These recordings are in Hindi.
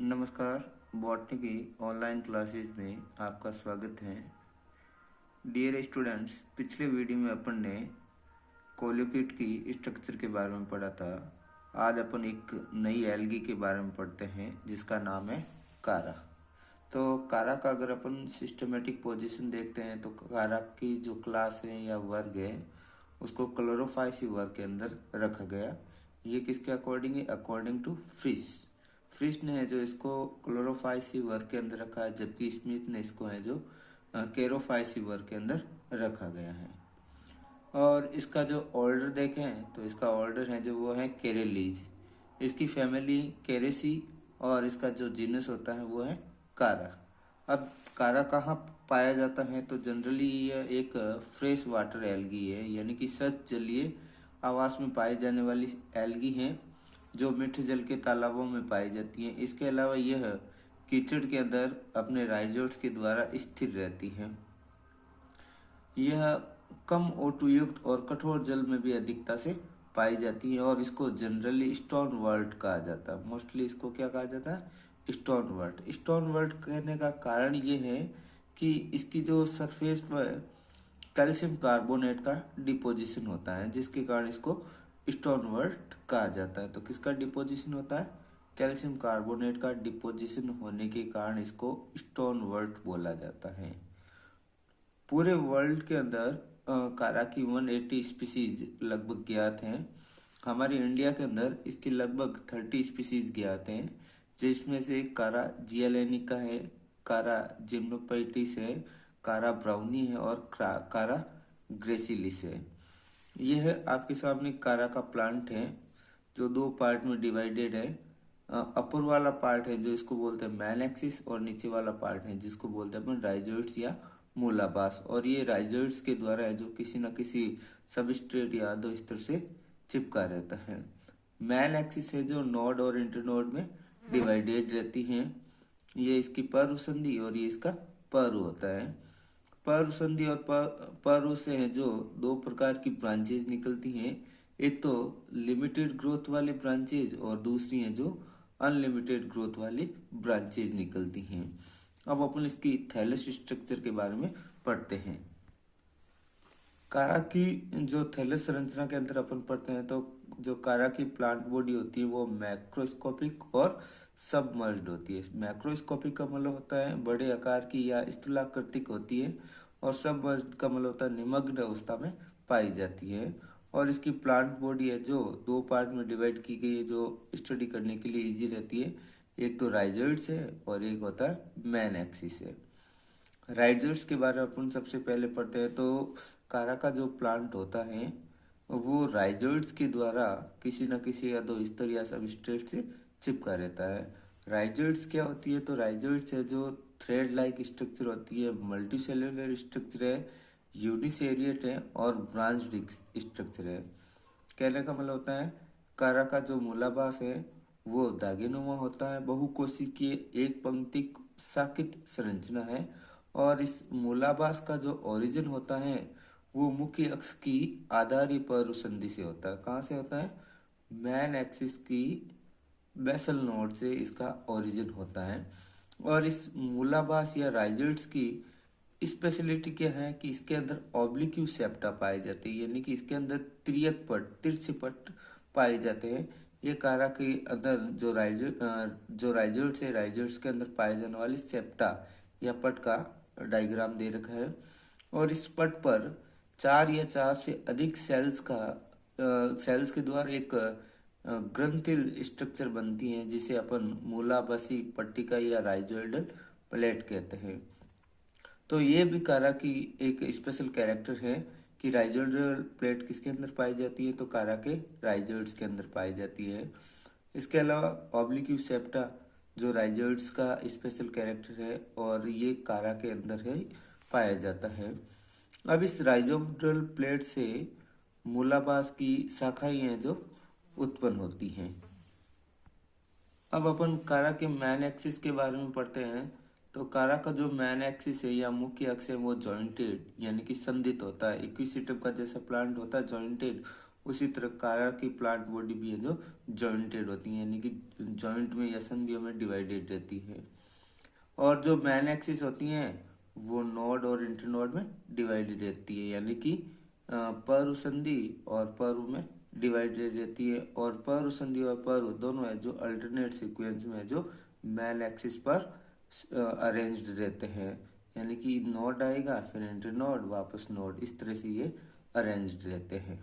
नमस्कार। बॉटनी की ऑनलाइन क्लासेस में आपका स्वागत है। डियर स्टूडेंट्स, पिछले वीडियो में अपन ने कोलोकेट की स्ट्रक्चर के बारे में पढ़ा था। आज अपन एक नई एल्गी के बारे में पढ़ते हैं जिसका नाम है कारा। तो कारा का अगर अपन सिस्टमेटिक पोजीशन देखते हैं तो कारा की जो क्लास है या वर्ग है उसको क्लोरोफाइसी वर्ग के अंदर रखा गया। ये किसके अकॉर्डिंग है? According to फ्रिश। फ्रिश ने है जो इसको क्लोरोफाइसी वर्ग के अंदर रखा है, जबकि स्मिथ ने इसको है जो केरोफाइसी वर्ग के अंदर रखा गया है। और इसका जो ऑर्डर देखें तो इसका ऑर्डर है जो वो है केरेलीज, इसकी फैमिली केरेसी, और इसका जो जीनस होता है वो है कारा। अब कारा कहाँ पाया जाता है? तो जनरली यह एक फ्रेश वाटर एल्गी है, यानी कि सच जलीय आवास में पाई जाने वाली एल्गी है जो मीठे जल के तालाबों में पाई जाती हैं। इसके अलावा यह कीचड़ के अंदर अपने राइजोट्स के द्वारा स्थिर रहती हैं। यह कम O2 युक्त और कठोर जल में भी अधिकता से पाई जाती है और इसको जनरली स्टोन वर्ल्ड कहा जाता है। मोस्टली इसको क्या कहा जाता है? Stone world. स्टोन वर्ल्ड कहने का कारण ये है कि इसकी जो सरफेस पर कैल्शियम कार्बोनेट का डिपोजिशन होता है, जिसके कारण इसको स्टोन वर्ल्ड कहा जाता है। तो किसका डिपोजिशन होता है? कैल्शियम कार्बोनेट का डिपोजिशन होने के कारण इसको स्टोन वर्ल्ड बोला जाता है। पूरे वर्ल्ड के अंदर कारा की 180 स्पीसीज लगभग ज्ञात हैं। हमारे इंडिया के अंदर इसकी लगभग 30 स्पीसीज ज्ञात हैं, जिसमें से कारा जियालेनिका है, कारा जिम्नोपेटिस है, कारा ब्राउनी है और कारा ग्रेसिलिस है। यह है आपके सामने कारा का प्लांट है जो दो पार्ट में डिवाइडेड है। अपर वाला पार्ट है जो इसको बोलते हैं मैन एक्सिस, और नीचे वाला पार्ट है जिसको बोलते हैं अपन राइजोइड्स या मूलाबास। और ये राइजोइड्स के द्वारा है जो किसी न किसी सबस्ट्रेट या दो स्तर से चिपका रहता है। मैन एक्सिस है जो नोड और इंटरनोड में डिवाइडेड रहती हैं। ये इसकी पर्व संधि और ये इसका पर्व होता है। पर्व संधि और पर्व से है जो दो प्रकार की ब्रांचेज निकलती हैं। एक तो लिमिटेड ग्रोथ वाली ब्रांचेज और दूसरी है जो अनलिमिटेड ग्रोथ वाली ब्रांचेज निकलती हैं। अब अपन इसकी थैलस स्ट्रक्चर के बारे में पढ़ते हैं। कारा की जो थैलस संरचना के अंदर अपन पढ़ते हैं तो जो कारा की प्लांट बॉडी होती है वो मैक्रोस्कोपिक और सबमर्ज्ड होती है। मैक्रोस्कोपिक का मतलब होता है बड़े आकार की या स्थूलाकृतिक होती है, और सबमर्ज्ड का मतलब होता है निमग्न अवस्था में पाई जाती है। और इसकी प्लांट बॉडी है जो दो पार्ट में डिवाइड की गई है जो स्टडी करने के लिए इजी रहती है। एक तो राइजोइड्स है और एक होता है मैन एक्सिस है। राइजोइड्स के बारे में अपन सबसे पहले पढ़ते हैं। तो कारा का जो प्लांट होता है वो राइजोइड्स के द्वारा किसी न किसी या दो स्तर या सबस्ट्रेट से चिपका रहता है। राइजोइड्स क्या होती है? तो राइजोइड्स है जो थ्रेड लाइक स्ट्रक्चर होती है, मल्टी सेल्यूलर स्ट्रक्चर है, यूनिसेरिएट है और ब्रांच्ड स्ट्रक्चर है। कहने का मतलब होता है कारा का जो मूलाभास है वो दागेनुमा होता है, बहुकोशिकीय एक पंक्ति साकित संरचना है। और इस मूलाभास का जो ओरिजिन होता है वो मुख्य अक्ष की आधारी पर्व संधि से होता है। कहाँ से होता है? मैन एक्सिस की बेसल नोड से इसका ओरिजिन होता है। और इस मूलाभास या राइजोइड्स की स्पेशलिटी क्या है कि इसके अंदर ऑब्लिक्यू सेप्टा पाए जाते हैं, यानी कि इसके अंदर त्रियक पट, तिरछे पट पाए जाते हैं। ये कारा के अंदर जो राइजोइड्स है, राइजोइड्स के अंदर पाए जाने वाली सेप्टा या पट का डायग्राम दे रखा है। और इस पट पर 4 या 4 से अधिक सेल्स के द्वारा एक ग्रंथिल स्ट्रक्चर बनती है जिसे अपन मूलाभासी पट्टिका या राइजोइडल प्लेट कहते हैं। तो ये भी कारा की एक स्पेशल कैरेक्टर है कि राइजोइडल प्लेट किसके अंदर पाई जाती है? तो कारा के राइजोइड्स के अंदर पाई जाती है। इसके अलावा ऑब्लिक्यू सेप्टा जो राइजोइड्स का स्पेशल कैरेक्टर है और ये कारा के अंदर है पाया जाता है। अब इस राइजोइडल प्लेट से मूलाभास की शाखाएं हैं जो उत्पन्न होती हैं। अब अपन कारा के मैन एक्सिस के बारे में पढ़ते हैं। तो कारा का जो मैन एक्सिस है या मुख्य अक्ष है वो जॉइंटेड यानी कि संधित होता है। इक्विसिटम का जैसा प्लांट होता है जॉइंटेड, उसी तरह कारा की प्लांट बॉडी भी है जो जॉइंटेड होती है, यानी कि जॉइंट में या संधियों में डिवाइडेड रहती है। और जो मैन एक्सिस होती हैं वो नोड और इंटरनोड में डिवाइडेड रहती है, यानी कि पर्व संधि और पर्व में डिवाइडेड रहती है। और पर्व संधि और पर्व दोनों है जो अल्टरनेट सीक्वेंस में है जो मैन एक्सिस पर अरेंज्ड रहते हैं, यानी कि नोड आएगा फिर इंटरनोड वापस नोड, इस तरह से ये अरेंज्ड रहते हैं।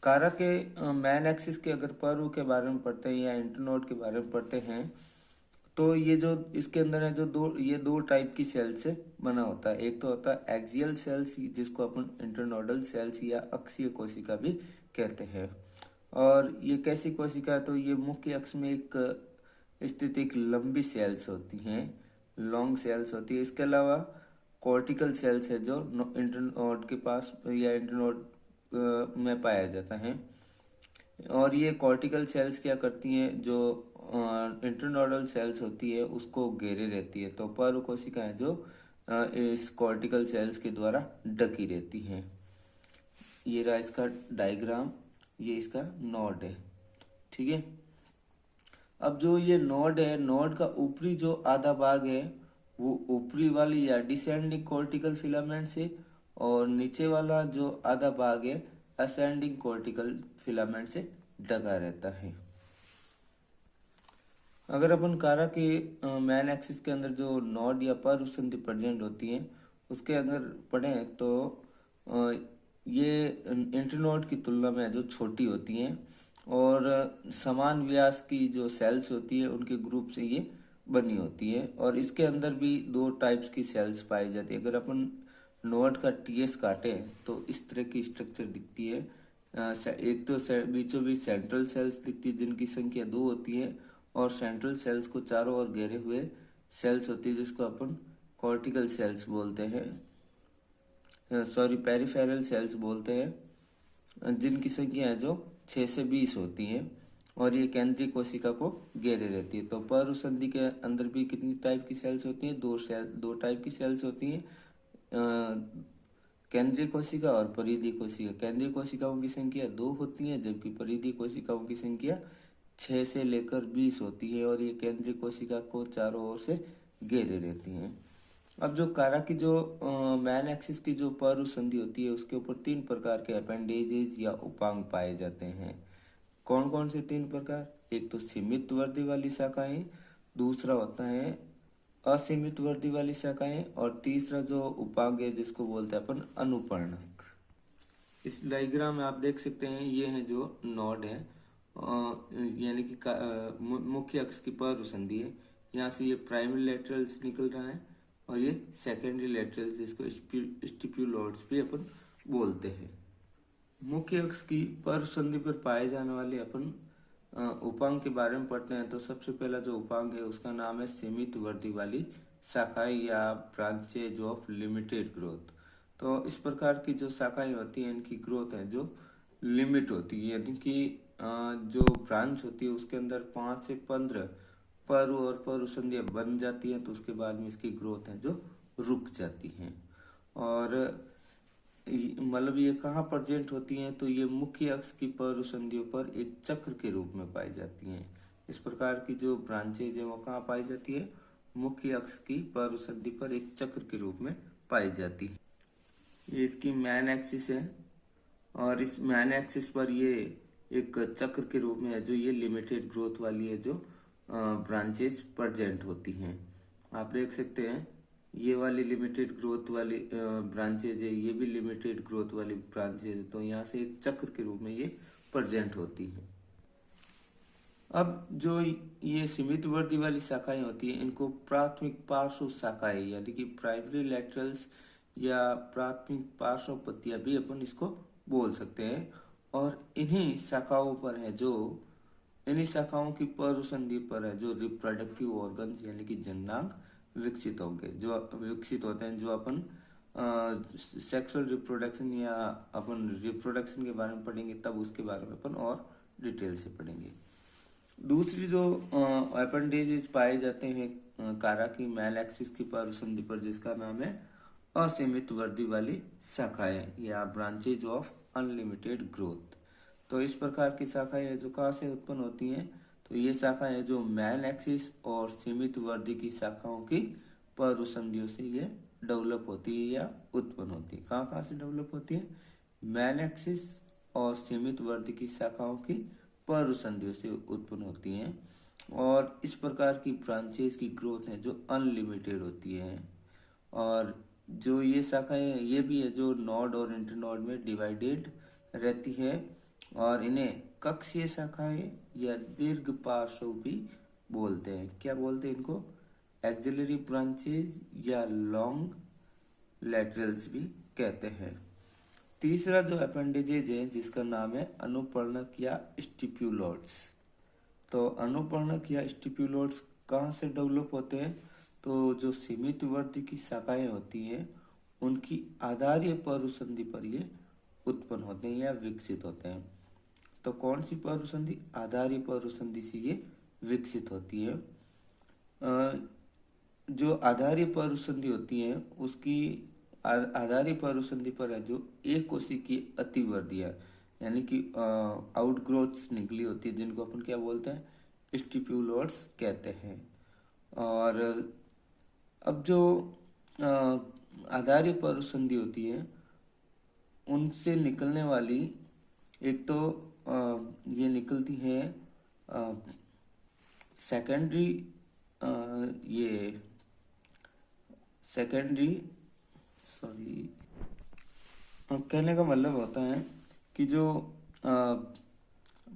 कारा के मैन एक्सिस के अगर पर्व के बारे में पढ़ते हैं या इंटरनोड के बारे में पढ़ते हैं तो ये जो इसके अंदर है जो दो टाइप की सेल से बना होता है। एक तो होता है एक्सियल सेल्स जिसको अपन इंटरनोडल सेल्स या अक्षीय कोशिका भी कहते हैं। और ये कैसी कोशिका है, तो ये मुख्य अक्ष में एक स्थित एक लंबी सेल्स होती हैं, लॉन्ग सेल्स होती है। इसके अलावा कॉर्टिकल सेल्स है जो इंटरनोड के पास या इंटरनोड में पाया जाता है। और ये कॉर्टिकल सेल्स क्या करती हैं, जो इंटरनोडल सेल्स होती है उसको घेरे रहती है। तो पर्व कोशिकाएं जो इस कॉर्टिकल सेल्स के द्वारा ढकी रहती हैं। ये रहा इसका डायग्राम, ये इसका नोड है, ठीक है। अब जो ये नोड है, नोड का ऊपरी जो आधा भाग है वो ऊपरी वाली या डिसेंडिंग कॉर्टिकल फिलामेंट से, और नीचे वाला जो आधा भाग है असेंडिंग कॉर्टिकल फिलामेंट से ढका रहता है। अगर अपन कारा के मैन एक्सिस के अंदर जो नोड या पर्व संधि प्रेजेंट होती है उसके अंदर पढ़ें तो ये इंटरनोड की तुलना में जो छोटी होती हैं और समान व्यास की जो सेल्स होती है उनके ग्रुप से ये बनी होती है। और इसके अंदर भी दो टाइप्स की सेल्स पाई जाती है। अगर अपन नोड का टीएस काटे तो इस तरह की स्ट्रक्चर दिखती है। एक तो बीचों बीच सेंट्रल सेल्स दिखती है जिनकी संख्या 2 होती है, और सेंट्रल सेल्स को चारों ओर घेरे हुए सेल्स होती है जिसको अपन कॉर्टिकल सेल्स बोलते हैं, सॉरी पेरिफेरल सेल्स बोलते हैं, जिनकी संख्या है जो 6 से 20 होती है। और ये केंद्रीय कोशिका को घेरे रहती है। तो पर्व संधि के अंदर भी कितनी टाइप की सेल्स होती हैं, दो टाइप की सेल्स होती हैं, केंद्रीय कोशिका और परिधीय कोशिका। केंद्रीय कोशिकाओं की संख्या 2 होती है जबकि परिधीय कोशिकाओं की संख्या 6 से लेकर 20 होती है। और ये केंद्रीय कोशिका को चारों ओर से घेरे रहती हैं। अब जो कारा की जो मैन एक्सिस की जो पर्व संधि होती है उसके ऊपर 3 प्रकार के अपेंडेजेज या उपांग पाए जाते हैं। कौन कौन से 3 प्रकार? एक तो सीमित वृद्धि वाली शाखाएं, दूसरा होता है असीमित वृद्धि वाली शाखाएं, और तीसरा जो उपांग है जिसको बोलते हैं अपन अनुपर्णक। इस डायग्राम में आप देख सकते हैं ये है जो नोड है, यानी कि मुख्य अक्ष की पर्व संधि है। यहाँ से ये प्राइमरी लेटरल्स निकल रहा है और ये सेकेंडरी लेटरल्स जिसको स्टिप्यूलोइड्स भी अपन बोलते हैं। मुख्य अक्ष की पर्व संधि पर पाए जाने वाले अपन उपांग के बारे में पढ़ते हैं। तो सबसे पहला जो उपांग है उसका नाम है सीमित वृद्धि वाली शाखाएं या ब्रांचेज ऑफ लिमिटेड ग्रोथ। तो इस प्रकार की जो शाखाएं होती हैं इनकी ग्रोथ है जो लिमिट होती है, यानी कि जो ब्रांच होती है उसके अंदर 5 से 15 पर्व और पर्व संधियां बन जाती हैं, तो उसके बाद में इसकी ग्रोथ है जो रुक जाती हैं। और मतलब ये कहाँ प्रेजेंट होती हैं, तो ये मुख्य अक्ष की पर्व संधियों पर एक चक्र के रूप में पाई जाती हैं। इस प्रकार की जो ब्रांचेज है वो कहाँ पाई जाती है, मुख्य अक्ष की पर्व संधि पर एक चक्र के रूप में पाई जाती है। ये इसकी मैन एक्सिस है और इस मैन एक्सिस पर ये एक चक्र के रूप में है जो ये लिमिटेड ग्रोथ वाली है जो ब्रांचेज प्रेजेंट होती हैं। आप देख सकते हैं ये वाली लिमिटेड ग्रोथ वाली ब्रांचेज है, ये भी लिमिटेड ग्रोथ वाली ब्रांचेज है। तो यहाँ से एक चक्र के रूप में ये प्रेजेंट होती है। अब जो ये सीमित वृद्धि वाली शाखाएं होती हैं इनको प्राथमिक पार्श्व शाखाएं यानी कि प्राइमरी लेटरल्स या प्राथमिक पार्श्व पत्तियां भी अपन इसको बोल सकते हैं। और इन्हीं शाखाओं पर है जो इन्हीं शाखाओं की पर्व संधि पर है जो रिप्रोडक्टिव ऑर्गन्स यानी कि जननांग विकसित होंगे, जो विकसित होते हैं, जो अपन सेक्सुअल रिप्रोडक्शन या अपन रिप्रोडक्शन के बारे में पढ़ेंगे तब उसके बारे में अपन और डिटेल से पढ़ेंगे। दूसरी जो अपेंडेजेस पाए जाते हैं कारा की मैल एक्सिस की पर्व संधि पर जिसका नाम है असीमित वृद्धि वाली शाखाएं या ब्रांचेज ऑफ अनलिमिटेड ग्रोथ। तो इस प्रकार की शाखाएं जो कहाँ से उत्पन्न होती हैं, तो ये शाखाएं जो मैन एक्सिस और सीमित वृद्धि की शाखाओं की पर्वसंधियों से ये डेवलप होती है या उत्पन्न होती है। कहाँ कहाँ से डेवलप होती है, मैन एक्सिस और सीमित वृद्धि की शाखाओं की पर्वसंधियों से उत्पन्न होती हैं। और इस प्रकार की ब्रांचेस की ग्रोथ है जो अनलिमिटेड होती है। और जो ये शाखाएं ये भी है जो नोड और इंटरनोड में डिवाइडेड रहती है, और इन्हें कक्षीय शाखाएं या दीर्घ पार्श्व भी बोलते हैं। क्या बोलते हैं इनको, एक्सिलरी ब्रांचेज या लॉन्ग लैटरल्स भी कहते हैं। तीसरा जो अपेंडेजेज है जिसका नाम है अनुपर्णक या स्टिप्यूलोड्स। तो अनुपर्णक या स्टिप्यूलोड्स कहाँ से डेवलप होते हैं, तो जो सीमित वृद्धि की शाखाएं होती हैं उनकी आधारीय पर्वसंधि पर ये उत्पन्न होते हैं या विकसित होते हैं। तो कौन सी पर्वसंधि, आधारीय पर्वसंधि से ये विकसित होती है। जो आधारीय पर्वसंधि होती है उसकी आधारीय पर्वसंधि पर है जो एक कोशिकीय अतिवृद्धियां यानी कि आउटग्रोथ्स निकली होती है, जिनको अपन क्या बोलते हैं, स्टिप्यूलोड्स कहते हैं। और अब जो आधारीय पर्वसंधि होती है उनसे निकलने वाली एक तो ये निकलती है सेकेंडरी सॉरी कहने का मतलब होता है कि जो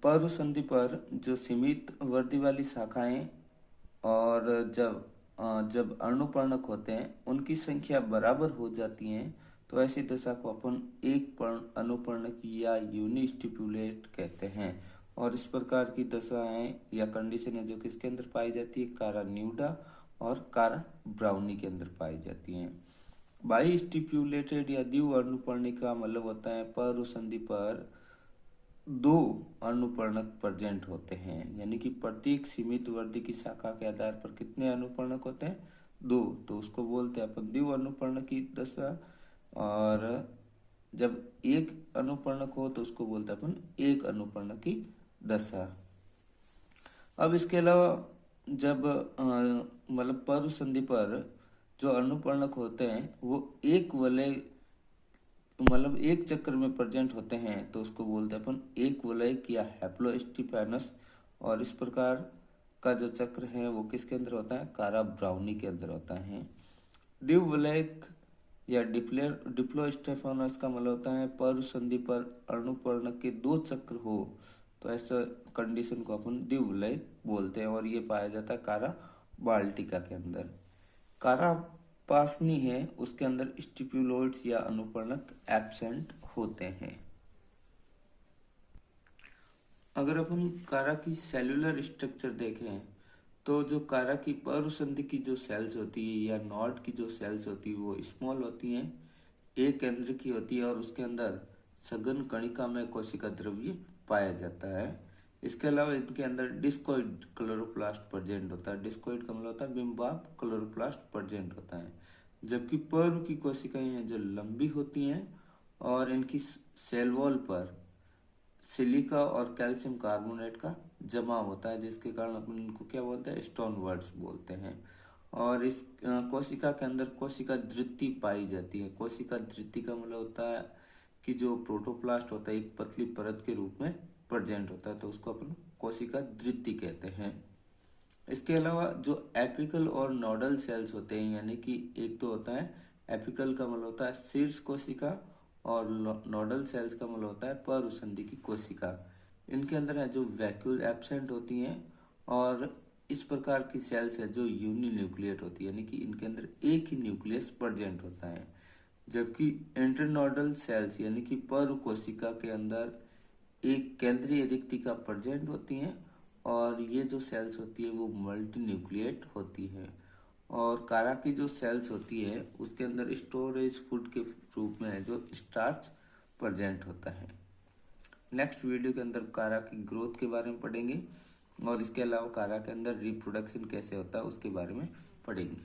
पर्वसंधि पर जो सीमित वृद्धि वाली शाखाएं और जब अणुपर्णक होते हैं उनकी संख्या बराबर हो जाती हैं, तो ऐसी दशा को अपन एक अनुपर्णक या यूनिस्टिपुलेट कहते हैं। और इस प्रकार की दशाएं या कंडीशन है जो किसके अंदर पाई जाती है, कारा न्यूडा और कारा ब्राउनी के अंदर पाई जाती हैं। बाई स्टिपुलेटेड या द्वि अनुपर्णिक का मतलब होता है पर्वसंधि पर दो अनुपर्णक प्रेजेंट होते हैं, यानी कि प्रत्येक सीमित वृद्धि की शाखा के आधार पर कितने अनुपर्णक होते हैं, दो, तो उसको बोलते हैं अपन द्वि अनुपर्णक की दशा। और जब एक अनुपर्णक हो तो उसको बोलते हैं अपन एक अनुपर्णक की दशा। अब इसके अलावा जब मतलब पर्वसंधि पर जो अनुपर्णक होते हैं वो एक वलय मतलब एक चक्र में प्रेजेंट होते हैं तो उसको बोलते हैं अपन एक वलयक या हैप्लोस्टिपैनस। और इस प्रकार का जो चक्र है वो किसके अंदर होता है, कारा ब्राउनी के अंदर होता है। द्विवलयक या डिप्लोस्टेफेनस का मतलब होता है पर्वसंधि पर अणुपर्णक के दो चक्र हो, तो ऐसा कंडीशन को अपन द्विवलयक बोलते हैं। और ये पाया जाता है कारा बाल्टिका के अंदर। कारा पासनी है उसके अंदर स्टिप्यूलोइड्स या अनुपर्णक एब्सेंट होते हैं। अगर अपन कारा की सेलुलर स्ट्रक्चर देखें तो जो कारा की पर्वसंधि की जो सेल्स होती है या नॉड की जो सेल्स होती है वो स्मॉल होती हैं, एक केंद्र की होती है और उसके अंदर सघन कणिका में कोशिका द्रव्य पाया जाता है। इसके अलावा इनके अंदर डिस्कोइड क्लोरोप्लास्ट प्रेजेंट होता है। डिस्कोइड का मतलब होता है बिंबाप क्लोरोप्लास्ट प्रेजेंट होता है। जबकि पर्व की कोशिकाएं हैं जो लंबी होती हैं और इनकी सेल वॉल पर सिलिका और कैल्शियम कार्बोनेट का जमा होता है, जिसके कारण अपन इनको क्या बोलते हैं, स्टोन वर्ड्स बोलते हैं। और इस कोशिका के अंदर कोशिका धृति पाई जाती है। कोशिका धृति का मतलब होता है कि जो प्रोटोप्लास्ट होता है एक पतली परत के रूप में प्रेजेंट होता है, तो उसको अपन कोशिका धृति कहते हैं। इसके अलावा जो एपिकल और नोडल सेल्स होते हैं, यानी कि एक तो होता है एपिकल का मतलब होता है शीर्ष कोशिका और नोडल सेल्स का मतलब होता है पर्वसंधि की कोशिका। इनके अंदर है जो वैक्यूल एब्सेंट होती हैं और इस प्रकार की सेल्स है जो यूनिन्यूक्लिएट होती है, यानी कि इनके अंदर एक ही न्यूक्लियस प्रेजेंट होता है। जबकि इंटरनोडल सेल्स यानी कि पर्व कोशिका के अंदर एक केंद्रीय रिक्तिका प्रेजेंट होती हैं और ये जो सेल्स होती है वो मल्टी न्यूक्लिएट होती है। और कारा की जो सेल्स होती है उसके अंदर स्टोरेज फूड के रूप में है जो स्टार्च प्रेजेंट होता है। नेक्स्ट वीडियो के अंदर कारा की ग्रोथ के बारे में पढ़ेंगे और इसके अलावा कारा के अंदर रिप्रोडक्शन कैसे होता है उसके बारे में पढ़ेंगे।